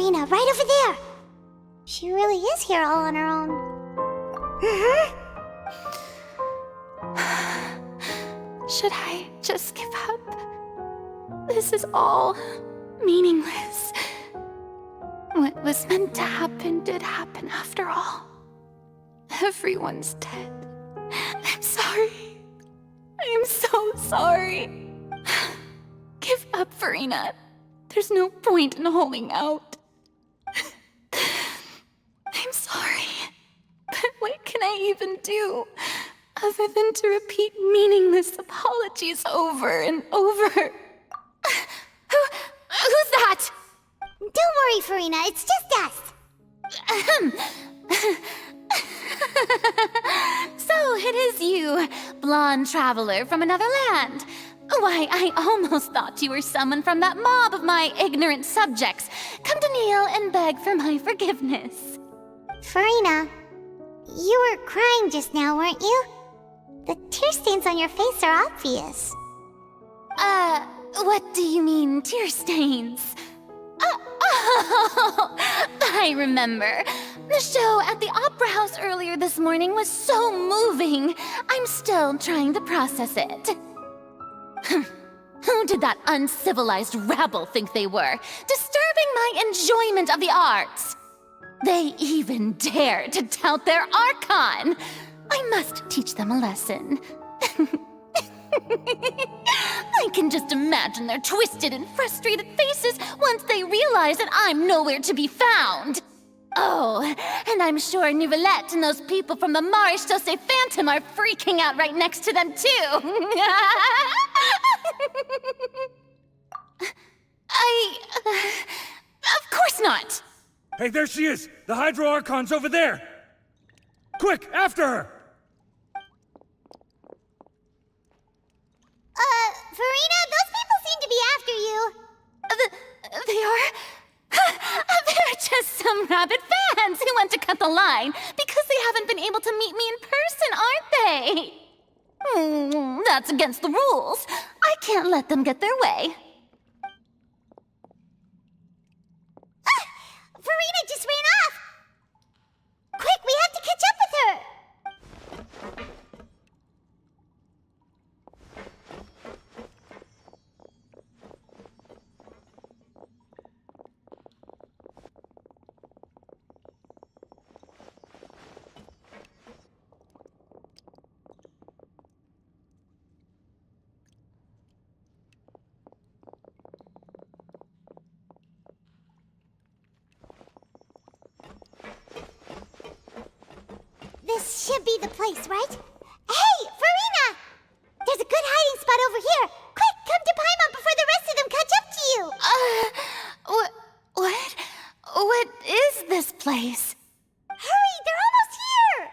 Farina, right over there. She really is here all on her own. Should I just give up? This is all meaningless. What was meant to happen did happen after all. Everyone's dead. I'm sorry. I am so sorry. Give up, Farina. There's no point in holding out. I'm sorry. But what can I even do other than to repeat meaningless apologies over and over? Who's that? Don't worry, Farina, it's just us. So it is you, blonde traveler from another land. Why, I almost thought you were someone from that mob of my ignorant subjects, come to kneel and beg for my forgiveness. Farina, you were crying just now, weren't you? The tear stains on your face are obvious. What do you mean, tear stains? Oh, I remember. The show at the Opera House earlier this morning was so moving. I'm still trying to process it. Who did that uncivilized rabble think they were, disturbing my enjoyment of the arts? They even dare to tout their Archon. I must teach them a lesson. I can just imagine their twisted and frustrated faces once they realize that I'm nowhere to be found. Oh, and I'm sure Nouvellette and those people from the Maréchaussée Phantom are freaking out right next to them, too. Of course not. Hey, there she is! The Hydro Archon's over there! Quick, after her! Farina, those people seem to be after you. They are? They're just some rabid fans who want to cut the line because they haven't been able to meet me in person, aren't they? That's against the rules. I can't let them get their way. Farina just ran off! Quick, we have to catch up with her! This should be the place, right? Hey, Farina! There's a good hiding spot over here. Quick, come to Paimon before the rest of them catch up to you. What? What is this place? Hurry, they're almost here.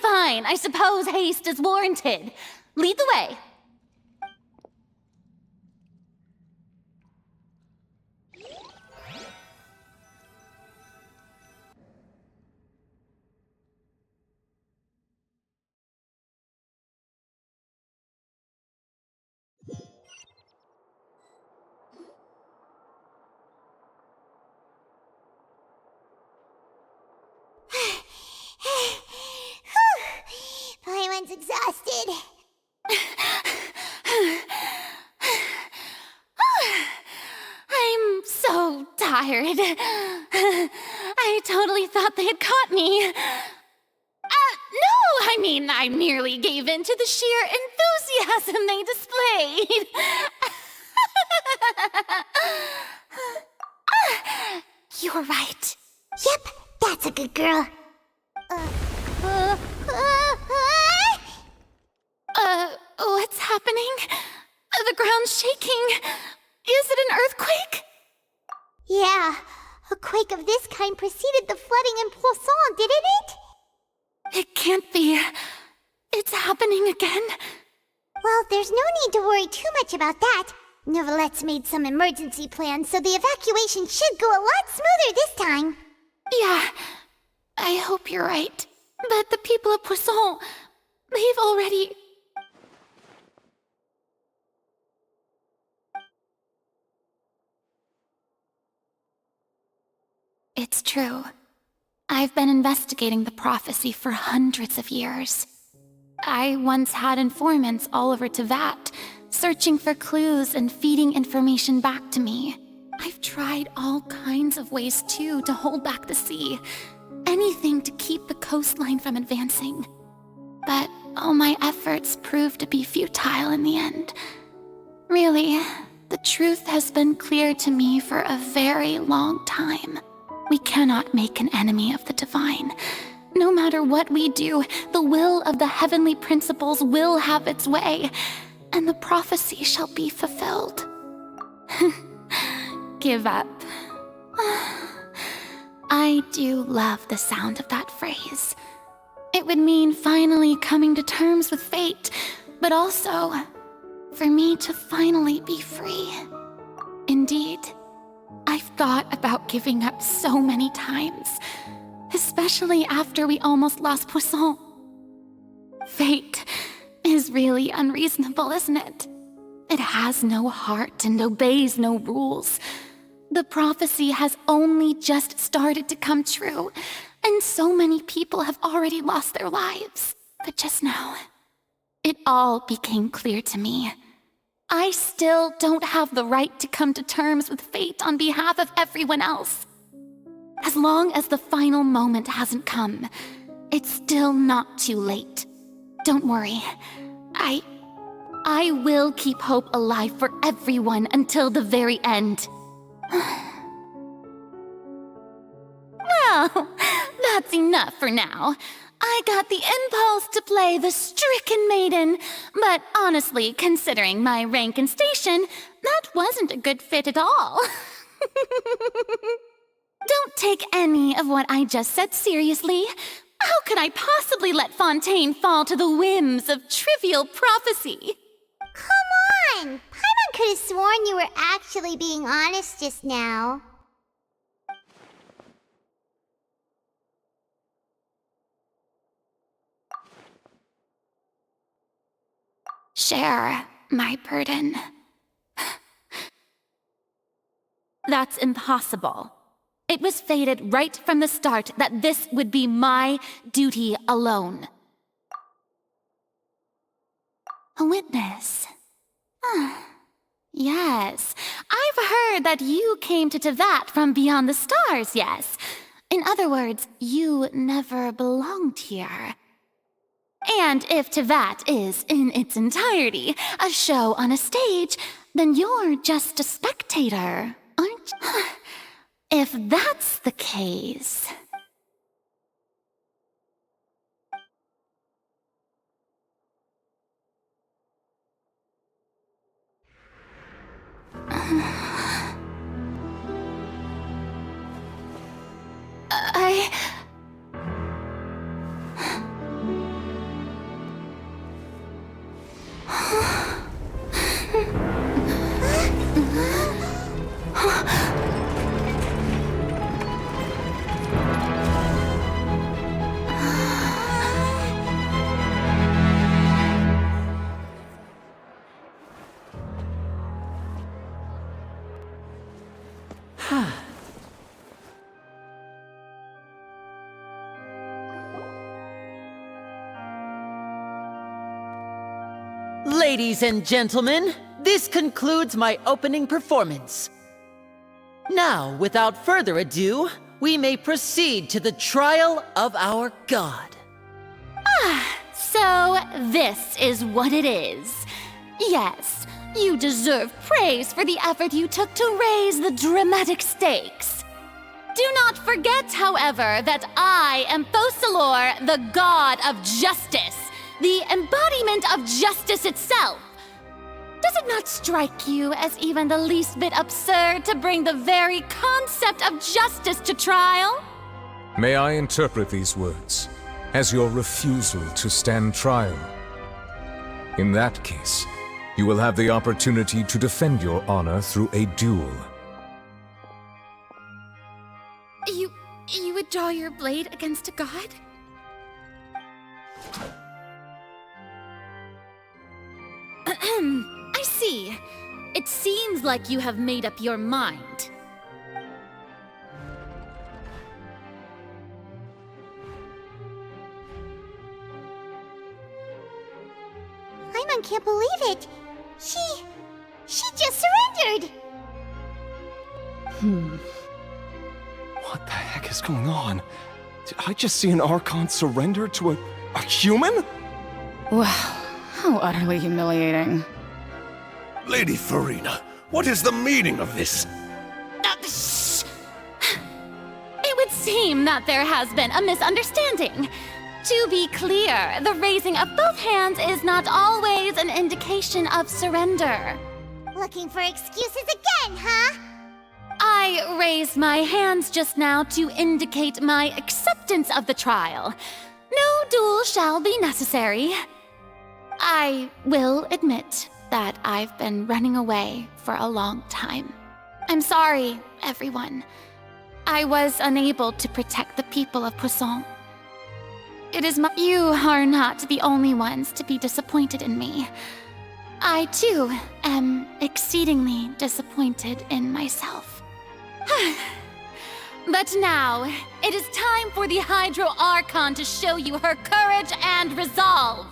Fine. I suppose haste is warranted. Lead the way. Paimon's exhausted. I'm so tired. I totally thought they had caught me. No, I merely gave in to the sheer enthusiasm they displayed. You're right. Yep, that's a good girl. What's happening? The ground's shaking. Is it an earthquake? Yeah, a quake of this kind preceded the flooding in Poisson, didn't it? It can't be. It's happening again. Well, there's no need to worry too much about that. Nouvellette's made some emergency plans, so the evacuation should go a lot smoother this time. Yeah, I hope you're right. But the people of Poisson, they've already... It's true. I've been investigating the prophecy for hundreds of years. I once had informants all over Teyvat, searching for clues and feeding information back to me. I've tried all kinds of ways, too, to hold back the sea. Anything to keep the coastline from advancing. But all my efforts proved to be futile in the end. Really, the truth has been clear to me for a very long time. We cannot make an enemy of the divine. No matter what we do, the will of the heavenly principles will have its way, and the prophecy shall be fulfilled. Give up. I do love the sound of that phrase. It would mean finally coming to terms with fate, but also for me to finally be free. Indeed, I've thought about giving up so many times, especially after we almost lost Poisson. Fate is really unreasonable, isn't it? It has no heart and obeys no rules. The prophecy has only just started to come true, and so many people have already lost their lives. But just now, it all became clear to me. I still don't have the right to come to terms with fate on behalf of everyone else. As long as the final moment hasn't come, it's still not too late. Don't worry. I will keep hope alive for everyone until the very end. Well, that's enough for now. I got the impulse to play the stricken maiden, but honestly, considering my rank and station, that wasn't a good fit at all. Don't take any of what I just said seriously. How could I possibly let Fontaine fall to the whims of trivial prophecy? Come on! Paimon could have sworn you were actually being honest just now. Share my burden. That's impossible. It was fated right from the start that this would be my duty alone. A witness. Yes, I've heard that you came to Teyvat from beyond the stars, yes. In other words, you never belonged here. And if Teyvat is, in its entirety, a show on a stage, then you're just a spectator, aren't you? If that's the case... Ladies and gentlemen, this concludes my opening performance. Now, without further ado, we may proceed to the trial of our god. So, this is what it is. Yes, you deserve praise for the effort you took to raise the dramatic stakes. Do not forget, however, that I am Focalor, the god of justice, the embodiment of justice itself. Does it not strike you as even the least bit absurd to bring the very concept of justice to trial? May I interpret these words as your refusal to stand trial? In that case, you will have the opportunity to defend your honor through a duel. You would draw your blade against a god? I see. It seems like you have made up your mind. Paimon can't believe it. She just surrendered. What the heck is going on? Did I just see an Archon surrender to a human? Wow, how utterly humiliating. Lady Farina, what is the meaning of this? Shh! It would seem that there has been a misunderstanding. To be clear, the raising of both hands is not always an indication of surrender. Looking for excuses again, huh? I raised my hands just now to indicate my acceptance of the trial. No duel shall be necessary. I will admit that I've been running away for a long time. I'm sorry, everyone. I was unable to protect the people of Poisson. You are not the only ones to be disappointed in me. I, too, am exceedingly disappointed in myself. But now, it is time for the Hydro Archon to show you her courage and resolve.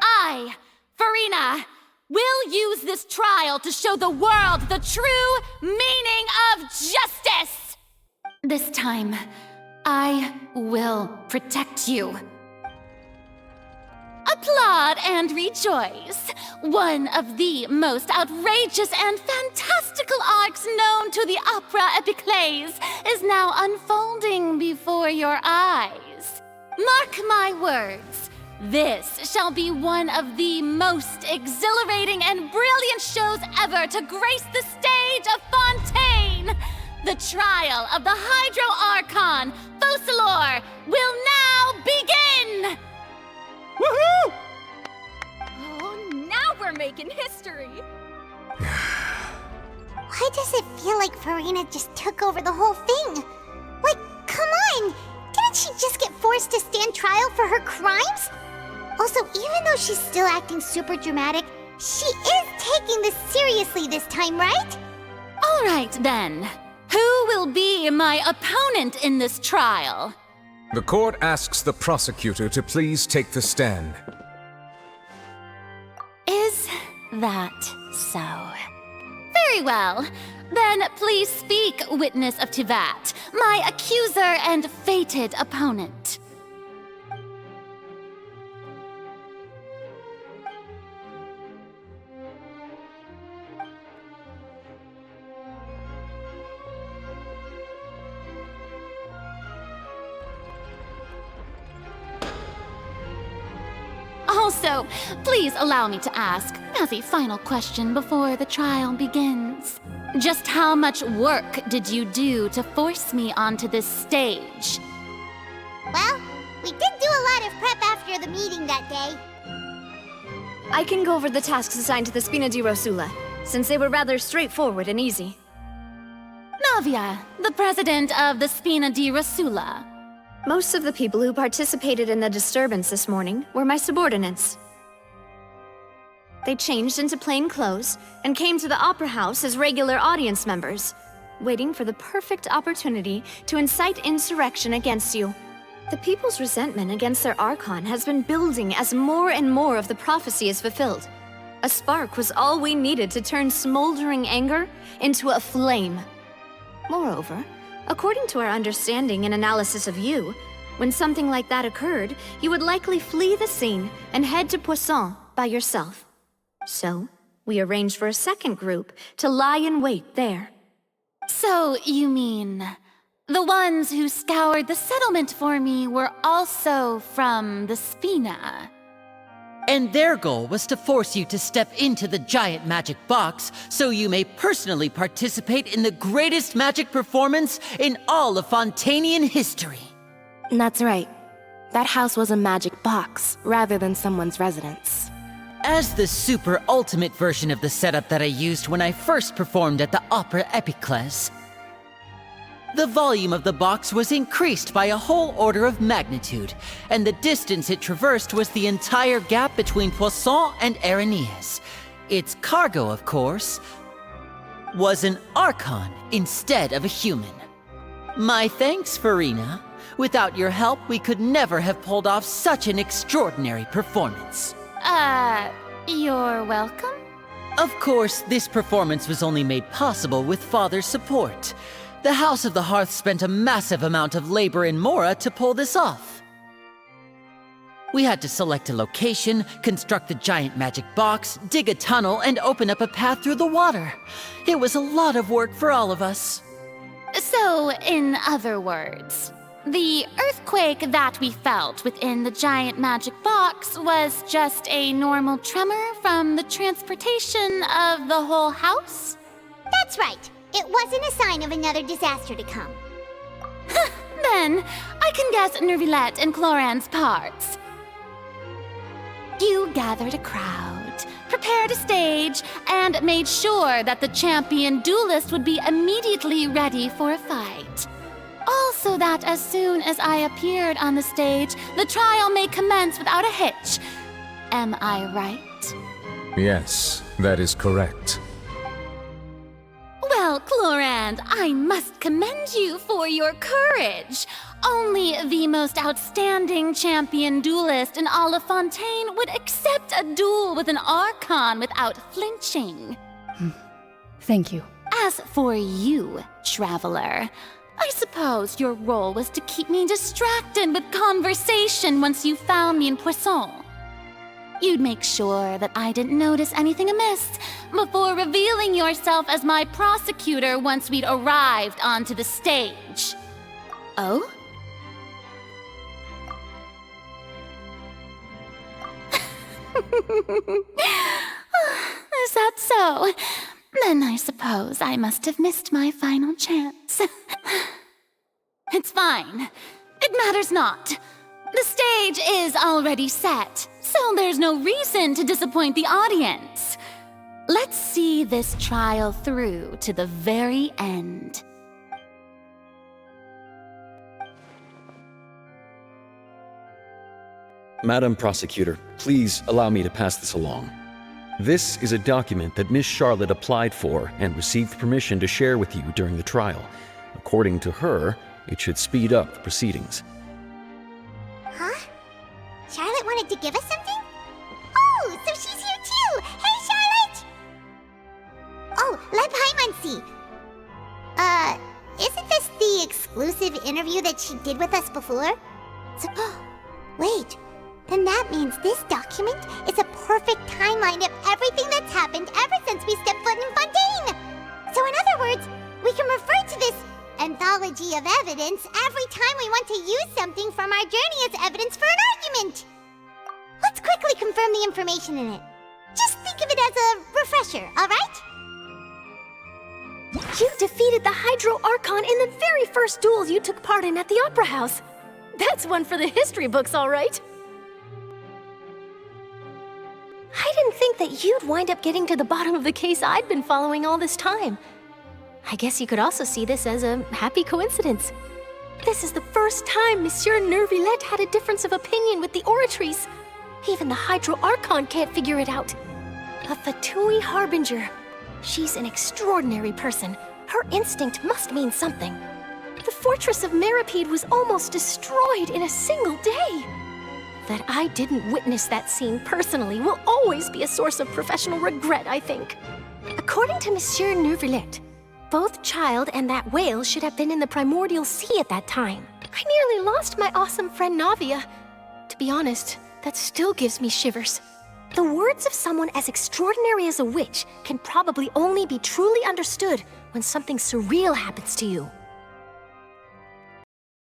I, Farina, will use this trial to show the world the true meaning of justice! This time, I will protect you. Applaud and rejoice! One of the most outrageous and fantastical arcs known to the opera epiclese is now unfolding before your eyes. Mark my words, this shall be one of the most exhilarating and brilliant shows ever to grace the stage of Fontaine! The trial of the Hydro Archon, Focalor, will now begin! Woohoo! Oh, now we're making history! Why does it feel like Farina just took over the whole thing? Like, come on! Didn't she just get forced to stand trial for her crimes? Also, even though she's still acting super dramatic, she is taking this seriously this time, right? All right, then. Who will be my opponent in this trial? The court asks the prosecutor to please take the stand. Is that so? Very well. Then please speak, witness of Teyvat, my accuser and fated opponent. Also, please allow me to ask, as a final question before the trial begins, just how much work did you do to force me onto this stage? Well, we did do a lot of prep after the meeting that day. I can go over the tasks assigned to the Spina di Rosula, since they were rather straightforward and easy. Navia, the president of the Spina di Rosula. Most of the people who participated in the disturbance this morning were my subordinates. They changed into plain clothes and came to the Opera House as regular audience members, waiting for the perfect opportunity to incite insurrection against you. The people's resentment against their Archon has been building as more and more of the prophecy is fulfilled. A spark was all we needed to turn smoldering anger into a flame. Moreover, according to our understanding and analysis of you, when something like that occurred, you would likely flee the scene and head to Poisson by yourself. So, we arranged for a second group to lie in wait there. So, you mean, the ones who scoured the settlement for me were also from the Spina? And their goal was to force you to step into the giant magic box so you may personally participate in the greatest magic performance in all of Fontanian history. That's right. That house was a magic box, rather than someone's residence. As the super ultimate version of the setup that I used when I first performed at the Opera Epiclese, the volume of the box was increased by a whole order of magnitude, and the distance it traversed was the entire gap between Poisson and Areneas. Its cargo, of course, was an Archon instead of a human. My thanks, Farina. Without your help, we could never have pulled off such an extraordinary performance. You're welcome. Of course, this performance was only made possible with Father's support. The House of the Hearth spent a massive amount of labor in Mora to pull this off. We had to select a location, construct the giant magic box, dig a tunnel, and open up a path through the water. It was a lot of work for all of us. So, in other words, the earthquake that we felt within the giant magic box was just a normal tremor from the transportation of the whole house? That's right. It wasn't a sign of another disaster to come. Then, I can guess Nervilette and Cloran's parts. You gathered a crowd, prepared a stage, and made sure that the champion duelist would be immediately ready for a fight. All so that as soon as I appeared on the stage, the trial may commence without a hitch. Am I right? Yes, that is correct. Well, Clorand, I must commend you for your courage. Only the most outstanding champion duelist in all of Fontaine would accept a duel with an Archon without flinching. Thank you. As for you, Traveler, I suppose your role was to keep me distracted with conversation once you found me in Poisson. You'd make sure that I didn't notice anything amiss before revealing yourself as my prosecutor once we'd arrived onto the stage. Oh? Is that so? Then I suppose I must have missed my final chance. It's fine. It matters not. The stage is already set, so there's no reason to disappoint the audience. Let's see this trial through to the very end. Madam Prosecutor, please allow me to pass this along. This is a document that Miss Charlotte applied for and received permission to share with you during the trial. According to her, it should speed up the proceedings. Huh? Charlotte wanted to give us something? Oh, so she's here too! Hey, Charlotte! Oh, let Paimon see. Isn't this the exclusive interview that she did with us before? So, wait. Then that means this document is a perfect timeline of everything that's happened ever since we stepped foot in Fontaine! So in other words, we can refer to this anthology of evidence every time we want to use something from our journey as evidence for an argument! Let's quickly confirm the information in it. Just think of it as a refresher, alright? You defeated the Hydro Archon in the very first duel you took part in at the Opera House. That's one for the history books, all right. I didn't think that you'd wind up getting to the bottom of the case I'd been following all this time. I guess you could also see this as a happy coincidence. This is the first time Monsieur Nervilette had a difference of opinion with the Oratrice. Even the Hydro Archon can't figure it out. A Fatui Harbinger. She's an extraordinary person. Her instinct must mean something. The fortress of Meripede was almost destroyed in a single day. That I didn't witness that scene personally will always be a source of professional regret, I think. According to Monsieur Nervilette, both Child and that whale should have been in the primordial sea at that time. I nearly lost my awesome friend Navia. To be honest, that still gives me shivers. The words of someone as extraordinary as a witch can probably only be truly understood when something surreal happens to you.